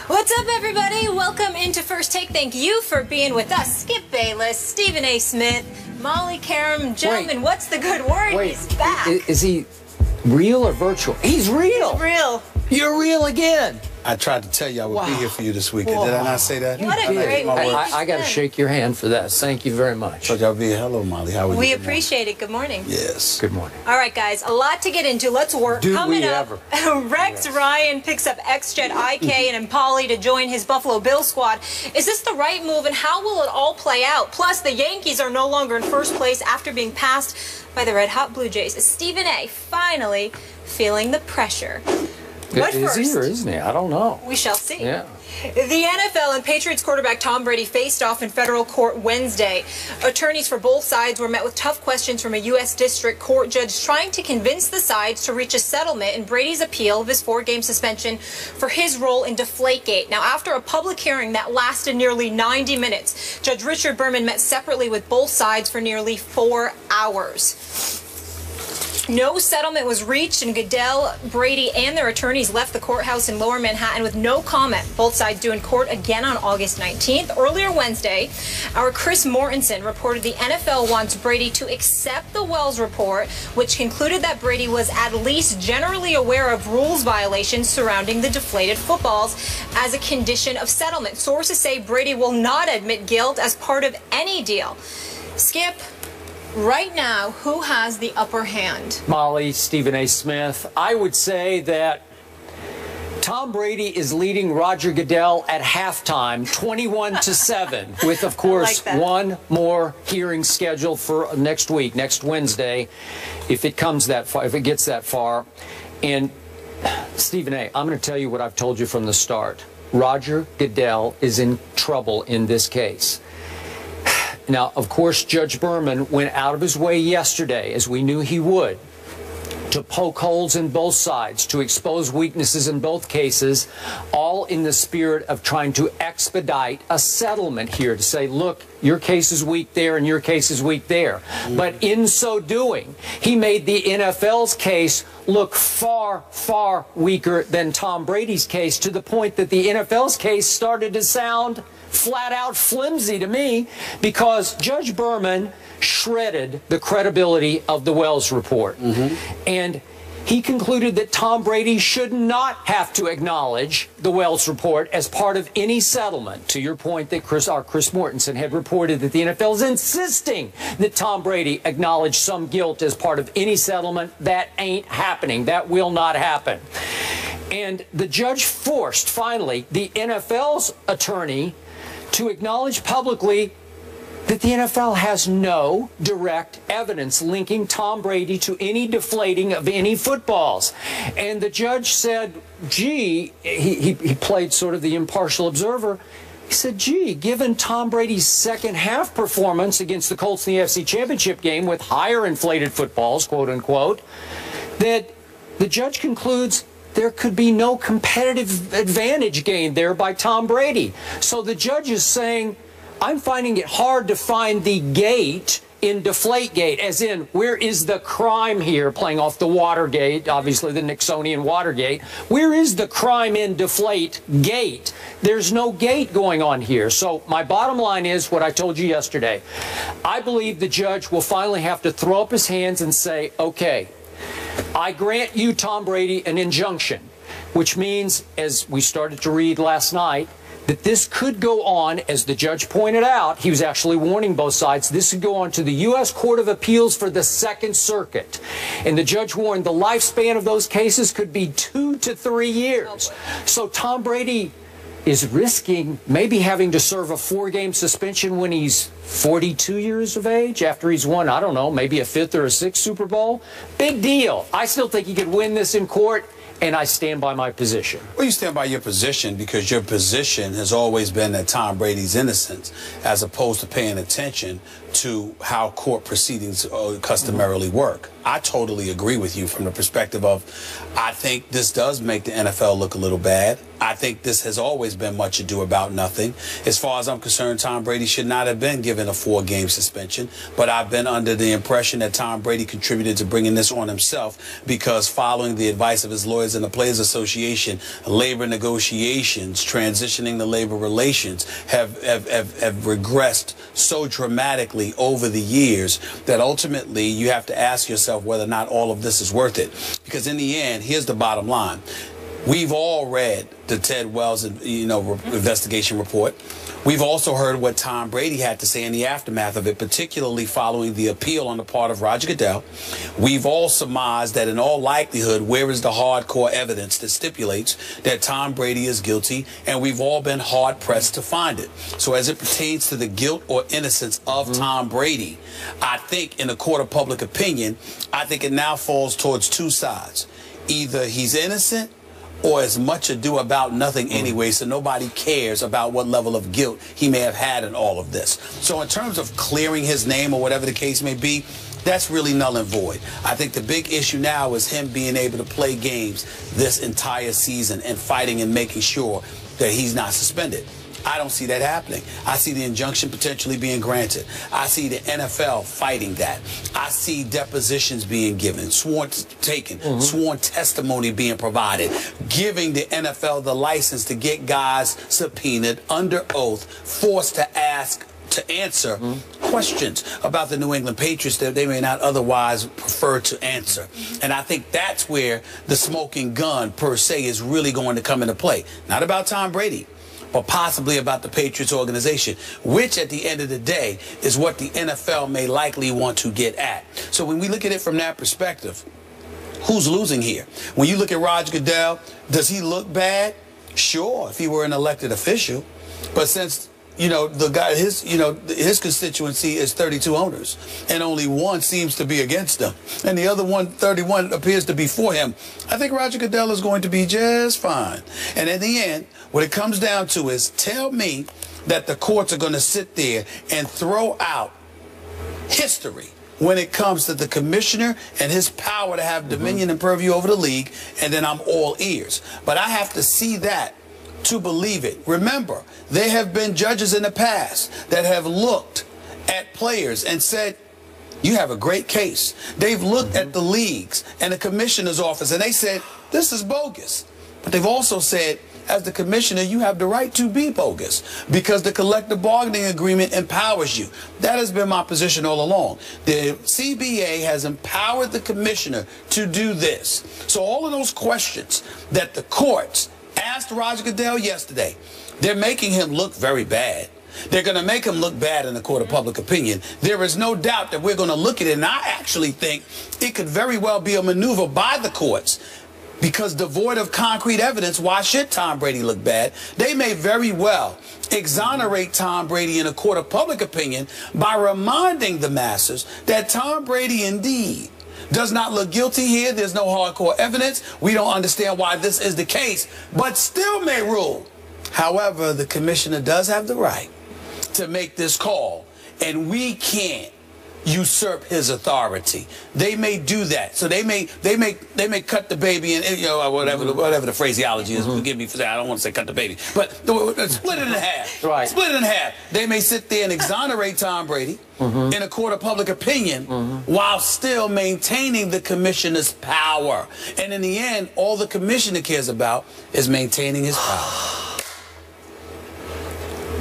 What's up, everybody? Welcome into First Take. Thank you for being with us. Skip Bayless, Stephen A. Smith, Molly Karam. Gentlemen, what's the good word? Wait, he's back. Is he real or virtual? He's real. He's real. You're real again. I tried to tell you I would be here for you this weekend. Did I not say that? What a great week. I got to shake your hand for that. Thank you very much. Told you I'll be here. Hello, Molly. How are you? We appreciate it. Good morning. Yes. Good morning. All right, guys. A lot to get into. Let's work. Do Coming we up, ever? Rex Ryan picks up ex-Jet IK and Impali to join his Buffalo Bills squad. Is this the right move, and how will it all play out? Plus, the Yankees are no longer in first place after being passed by the Red Hot Blue Jays. Is Stephen A. finally feeling the pressure? But is first, he or isn't he? I don't know. we shall see. Yeah. The NFL and Patriots quarterback Tom Brady faced off in federal court Wednesday. Attorneys for both sides were met with tough questions from a U.S. district court judge trying to convince the sides to reach a settlement in Brady's appeal of his 4-game suspension for his role in Deflategate. Now, after a public hearing that lasted nearly 90 minutes, Judge Richard Berman met separately with both sides for nearly 4 hours. No settlement was reached, and Goodell, Brady, and their attorneys left the courthouse in Lower Manhattan with no comment. Both sides due in court again on August 19th. Earlier Wednesday, our Chris Mortensen reported the NFL wants Brady to accept the Wells report, which concluded that Brady was at least generally aware of rules violations surrounding the deflated footballs as a condition of settlement. Sources say Brady will not admit guilt as part of any deal. Skip, right now, who has the upper hand? Molly, Stephen A. Smith. I would say that Tom Brady is leading Roger Goodell at halftime, 21-7, with, of course, one more hearing scheduled for next week, next Wednesday, if it comes that far, if it gets that far. And Stephen A., I'm going to tell you what I've told you from the start. Roger Goodell is in trouble in this case. Now, of course, Judge Berman went out of his way yesterday, as we knew he would, to poke holes in both sides, to expose weaknesses in both cases, all in the spirit of trying to expedite a settlement here, to say, look, your case is weak there and your case is weak there. But in so doing, he made the NFL's case look far, far weaker than Tom Brady's case, to the point that the NFL's case started to sound flat out flimsy to me, because Judge Berman shredded the credibility of the Wells report. And he concluded that Tom Brady should not have to acknowledge the Wells report as part of any settlement. To your point that Chris Mortensen had reported that the NFL is insisting that Tom Brady acknowledge some guilt as part of any settlement. That ain't happening. That will not happen. And the judge forced, finally, the NFL's attorney to acknowledge publicly that the NFL has no direct evidence linking Tom Brady to any deflating of any footballs. And the judge said, gee, he played sort of the impartial observer. He said, gee, given Tom Brady's second-half performance against the Colts in the AFC Championship game with higher inflated footballs, quote-unquote, that the judge concludes there could be no competitive advantage gained there by Tom Brady. So the judge is saying, I'm finding it hard to find the gate in Deflategate, as in, where is the crime here, playing off the Watergate, obviously the Nixonian Watergate. Where is the crime in Deflategate? There's no gate going on here. So my bottom line is what I told you yesterday. I believe the judge will finally have to throw up his hands and say, okay, I grant you, Tom Brady, an injunction, which means, as we started to read last night, that this could go on, as the judge pointed out, he was actually warning both sides, this could go on to the U.S. Court of Appeals for the Second Circuit. And the judge warned the lifespan of those cases could be 2 to 3 years. So Tom Brady is risking maybe having to serve a 4-game suspension when he's 42 years of age, after he's won, I don't know, maybe a 5th or a 6th Super Bowl. Big deal. I still think he could win this in court, and I stand by my position. Well, you stand by your position because your position has always been that Tom Brady's innocent, as opposed to paying attention to how court proceedings customarily work. I totally agree with you from the perspective of, I think this does make the NFL look a little bad. I think this has always been much ado about nothing. As far as I'm concerned, Tom Brady should not have been given a 4-game suspension, but I've been under the impression that Tom Brady contributed to bringing this on himself because following the advice of his lawyers and the Players Association, labor negotiations, transitioning the labor relations have regressed so dramatically over the years that ultimately you have to ask yourself whether or not all of this is worth it. Because in the end, here's the bottom line. We've all read the Ted Wells, investigation report. We've also heard what Tom Brady had to say in the aftermath of it, particularly following the appeal on the part of Roger Goodell. We've all surmised that in all likelihood, where is the hardcore evidence that stipulates that Tom Brady is guilty, and we've all been hard-pressed to find it. So as it pertains to the guilt or innocence of Tom Brady, I think in the court of public opinion, I think it now falls towards two sides. Either he's innocent or as much ado about nothing anyway, so nobody cares about what level of guilt he may have had in all of this. So in terms of clearing his name or whatever the case may be, that's really null and void. I think the big issue now is him being able to play games this entire season and fighting and making sure that he's not suspended. I don't see that happening. I see the injunction potentially being granted. I see the NFL fighting that. I see depositions being given, sworn testimony being provided, giving the NFL the license to get guys subpoenaed under oath, forced to answer questions about the New England Patriots that they may not otherwise prefer to answer. And I think that's where the smoking gun per se is really going to come into play. Not about Tom Brady, but possibly about the Patriots organization, which at the end of the day is what the NFL may likely want to get at. So when we look at it from that perspective, who's losing here? When you look at Roger Goodell, does he look bad? Sure, if he were an elected official. But since the guy, his constituency is 32 owners, and only one seems to be against him, and the other 31 appears to be for him. I think Roger Goodell is going to be just fine. And in the end, what it comes down to is, tell me that the courts are going to sit there and throw out history when it comes to the commissioner and his power to have dominion and purview over the league, and then I'm all ears. But I have to see that to believe it. Remember, there have been judges in the past that have looked at players and said, you have a great case. They've looked at the leagues and the commissioner's office and they said, this is bogus. But they've also said, as the commissioner, you have the right to be bogus because the collective bargaining agreement empowers you. That has been my position all along. The CBA has empowered the commissioner to do this. So all of those questions that the courts asked Roger Goodell yesterday, they're making him look very bad. They're going to make him look bad in the court of public opinion. There is no doubt that we're going to look at it, and I actually think it could very well be a maneuver by the courts because devoid of concrete evidence, why should Tom Brady look bad? They may very well exonerate Tom Brady in a court of public opinion by reminding the masses that Tom Brady indeed does not look guilty here. There's no hardcore evidence. We don't understand why this is the case, but still may rule. However, the commissioner does have the right to make this call, and we can't usurp his authority. They may do that. So they may cut the baby and whatever the phraseology is. Forgive me for that. I don't want to say cut the baby, but split it in half. Right. Split it in half. They may sit there and exonerate Tom Brady in a court of public opinion while still maintaining the commissioner's power. And in the end, all the commissioner cares about is maintaining his power.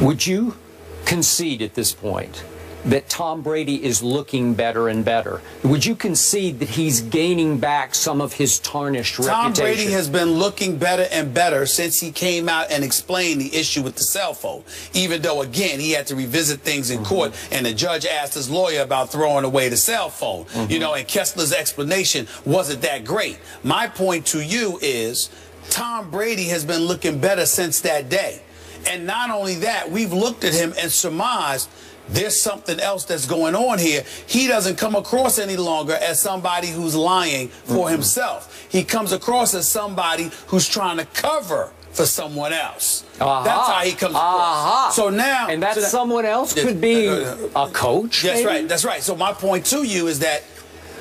Would you concede at this point that Tom Brady is looking better and better? Would you concede that he's gaining back some of his tarnished reputation? Tom Brady has been looking better and better since he came out and explained the issue with the cell phone, even though, again, he had to revisit things in court, and the judge asked his lawyer about throwing away the cell phone. And Kessler's explanation wasn't that great. My point to you is Tom Brady has been looking better since that day. And not only that, we've looked at him and surmised there's something else that's going on here. He doesn't come across any longer as somebody who's lying for himself. He comes across as somebody who's trying to cover for someone else. That's how he comes across. So now, and that someone else could be a coach. That's maybe? right. That's right. So my point to you is that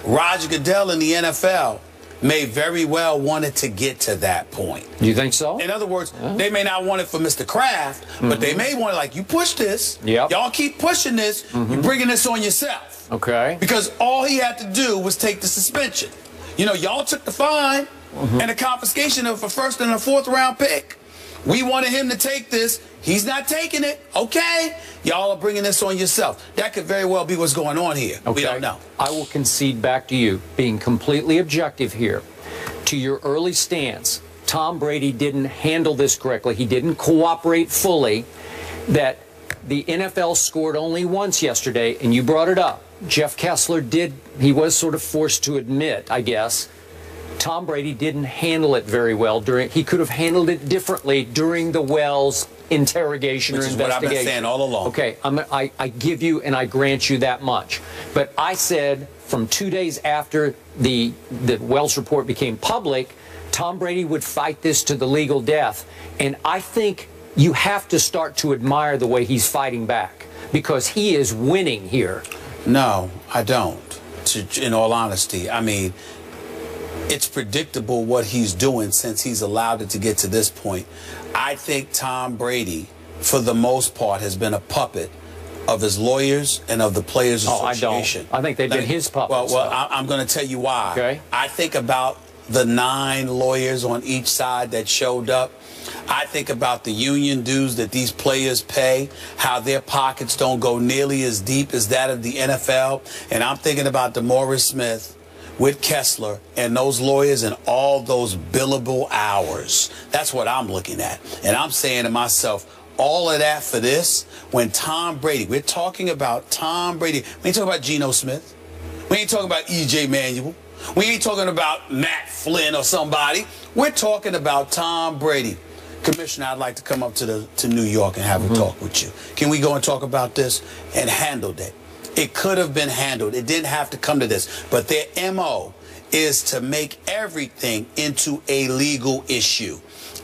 Roger Goodell in the NFL may very well want it to get to that point. You think so? In other words, they may not want it for Mr. Kraft, but they may want it like, you push this, y'all keep pushing this, you're bringing this on yourself. Okay. Because all he had to do was take the suspension. You know, y'all took the fine and the confiscation of a first and a fourth round pick. We wanted him to take this. He's not taking it. Okay. Y'all are bringing this on yourself. That could very well be what's going on here. Okay. We don't know. I will concede back to you, being completely objective here, to your early stance. Tom Brady didn't handle this correctly. He didn't cooperate fully. That the NFL scored only once yesterday, and you brought it up. Jeff Kessler did, he was sort of forced to admit, I guess, Tom Brady didn't handle it very well during. He could have handled it differently during the Wells interrogation or investigation. Which is what I've been saying all along. Okay, I give you and I grant you that much. But I said from 2 days after the Wells report became public, Tom Brady would fight this to the legal death. And I think you have to start to admire the way he's fighting back, because he is winning here. No, I don't. In all honesty, I mean, it's predictable what he's doing since he's allowed it to get to this point. I think Tom Brady, for the most part, has been a puppet of his lawyers and of the Players Association. I think they've been his puppets. Well, I'm going to tell you why. Okay. I think about the 9 lawyers on each side that showed up. I think about the union dues that these players pay, how their pockets don't go nearly as deep as that of the NFL. And I'm thinking about DeMaurice Smith with Kessler and those lawyers and all those billable hours. That's what I'm looking at. And I'm saying to myself, all of that for this, when Tom Brady, we're talking about Tom Brady. We ain't talking about Geno Smith. We ain't talking about E.J. Manuel. We ain't talking about Matt Flynn or somebody. We're talking about Tom Brady. Commissioner, I'd like to come up to New York and have a talk with you. Can we go and talk about this and handle that? It could have been handled. It didn't have to come to this. But their MO is to make everything into a legal issue.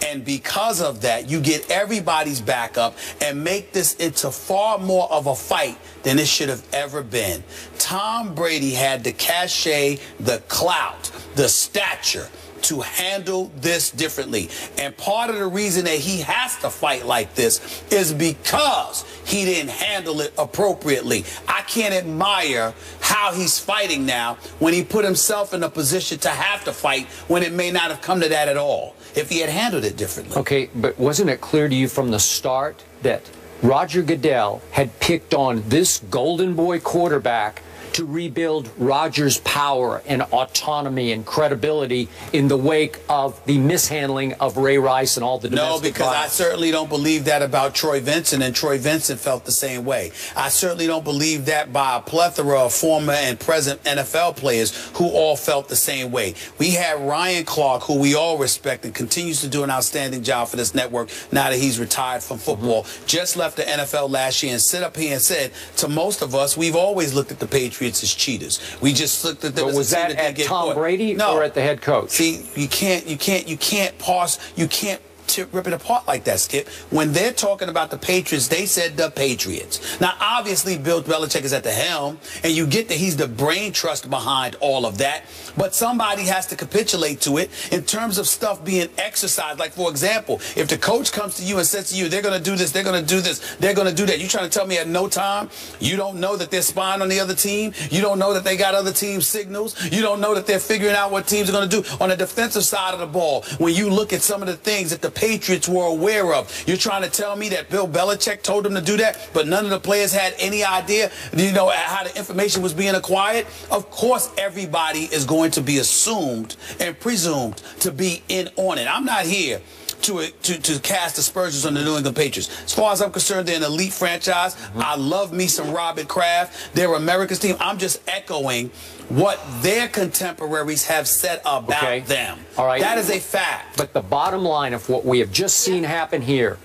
And because of that, you get everybody's back up and make this into far more of a fight than it should have ever been. Tom Brady had the cachet, the clout, the stature to handle this differently. And part of the reason that he has to fight like this is because he didn't handle it appropriately. I can't admire how he's fighting now when he put himself in a position to have to fight when it may not have come to that at all if he had handled it differently. Okay, but wasn't it clear to you from the start that Roger Goodell had picked on this golden boy quarterback to rebuild Rodgers' power and autonomy and credibility in the wake of the mishandling of Ray Rice and all the domestic No, because violence? I certainly don't believe that about Troy Vincent, and Troy Vincent felt the same way. I certainly don't believe that by a plethora of former and present NFL players who all felt the same way. We had Ryan Clark, who we all respect and continues to do an outstanding job for this network now that he's retired from football, just left the NFL last year and sit up here and said, to most of us, we've always looked at the Patriots as cheaters. We just looked at them as was that at Tom Brady or at the head coach? See, you can't parse, you can't rip it apart like that, Skip. When they're talking about the Patriots, they said the Patriots. Now, obviously, Bill Belichick is at the helm, and you get that he's the brain trust behind all of that, but somebody has to capitulate to it in terms of stuff being exercised. Like, for example, if the coach comes to you and says to you, they're going to do this, they're going to do this, they're going to do that, you trying to tell me at no time you don't know that they're spying on the other team? You don't know that they got other team signals? You don't know that they're figuring out what teams are going to do on the defensive side of the ball? When you look at some of the things that the Patriots were aware of, you're trying to tell me that Bill Belichick told them to do that, but none of the players had any idea, you know, how the information was being acquired? Of course, everybody is going to be assumed and presumed to be in on it. I'm not here to cast aspersions on the New England Patriots. As far as I'm concerned, they're an elite franchise. I love me some Robert Kraft. They're America's team. I'm just echoing what their contemporaries have said about them. All right. That is a fact. But the bottom line of what we have just seen happen here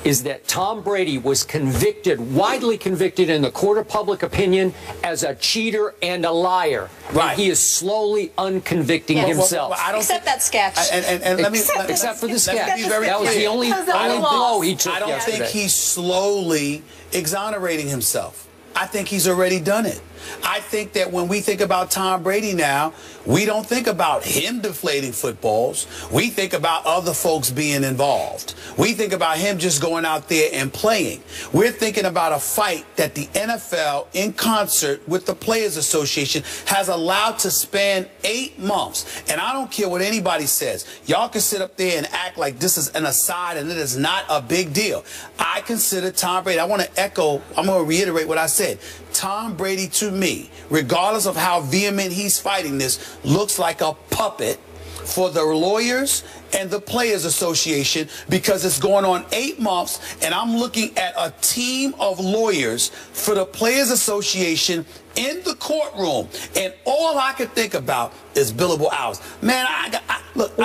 is that Tom Brady was convicted, widely convicted in the court of public opinion, as a cheater and a liar. Right. And he is slowly unconvicting himself. I don't Except that sketch. Except for the sketch. That was the only blow he took I don't yesterday. think he's slowly exonerating himself. I think he's already done it. I think that when we think about Tom Brady now, we don't think about him deflating footballs. We think about other folks being involved. We think about him just going out there and playing. We're thinking about a fight that the NFL, in concert with the Players Association, has allowed to span 8 months. And I don't care what anybody says. Y'all can sit up there and act like this is an aside and it is not a big deal. I consider Tom Brady, I want to echo, I'm going to reiterate what I said. Tom Brady, to me, regardless of how vehement he's fighting this, looks like a puppet for the lawyers and the Players Association, because it's going on 8 months, and I'm looking at a team of lawyers for the Players Association in the courtroom, and all I can think about is billable hours. Man, look.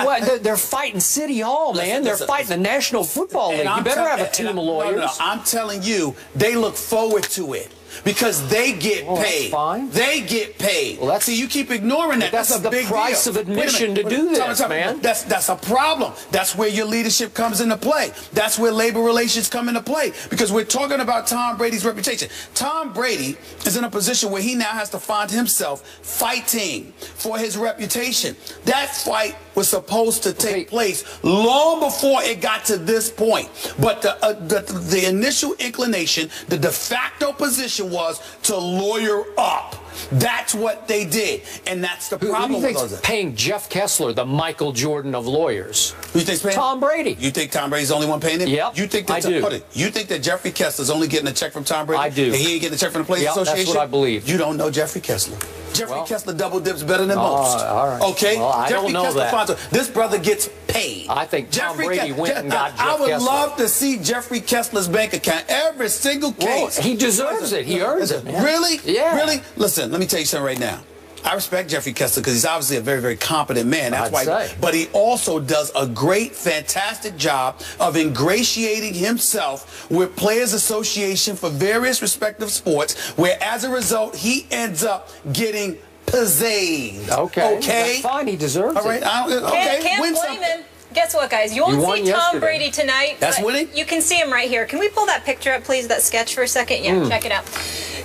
They're fighting City Hall, man. They're fighting the National Football League. You better have a team of lawyers. No, I'm telling you, they look forward to it. Because they get paid. That's fine. They get paid. Well, see, you keep ignoring that. That's a big deal. The price of admission to do this, man. That's a problem. That's where your leadership comes into play. That's where labor relations come into play. Because we're talking about Tom Brady's reputation. Tom Brady is in a position where he now has to find himself fighting for his reputation. That fight was supposed to take place long before it got to this point. But the initial inclination, the de facto position was to lawyer up. That's what they did, and that's the problem. Who do you think's paying Jeff Kessler, the Michael Jordan of lawyers? Who you think's paying? Tom Brady. You think Tom Brady's the only one paying him? Yep, you think that, I do. You think that Jeffrey Kessler's only getting a check from Tom Brady? I do. And he ain't getting a check from the Players Association? That's what I believe. You don't know Jeffrey Kessler. Jeffrey Kessler double dips better than most. All right. Okay? Well, I Jeffrey don't know Kessler that. This brother gets paid. I think Tom Brady went and got Jeff Kessler. I would love to see Jeffrey Kessler's bank account. Every single case. He deserves it. He earns it, man. Really? Yeah. Really? Listen, let me tell you something right now. I respect Jeffrey Kessler because he's obviously a very, very competent man. That's why. But he also does a great, fantastic job of ingratiating himself with Players Association for various respective sports, where as a result, he ends up getting pizzazed. Okay. Okay. That's fine. He deserves it. All right. Okay. Can't blame him. Guess what, guys? You won't see Tom Brady tonight. That's winning? You can see him right here. Can we pull that picture up, please, that sketch for a second? Yeah, check it out.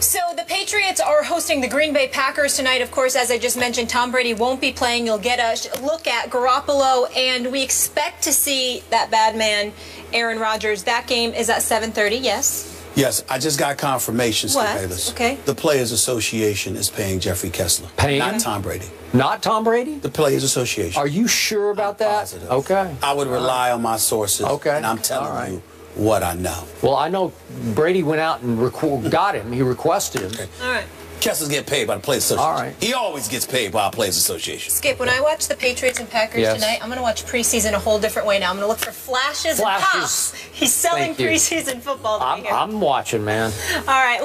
So the Patriots are hosting the Green Bay Packers tonight. Of course, as I just mentioned, Tom Brady won't be playing. You'll get a look at Garoppolo, and we expect to see that bad man, Aaron Rodgers. That game is at 7:30, yes? Yes, I just got confirmation, Bayless. Okay. The Players Association is paying Jeffrey Kessler. Paying not him? Tom Brady. Not Tom Brady? The Players Association. Are you sure about that? Positive. Okay. I would rely on my sources. Okay. And I'm telling you what I know. Well, I know Brady went out and got him. He requested him. Okay. All right. Kessler's getting paid by the Players Association. All right. He always gets paid by the Players Association. Skip, when I watch the Patriots and Packers tonight, I'm going to watch preseason a whole different way now. I'm going to look for flashes and pops. He's selling preseason football. I'm watching, man. All right.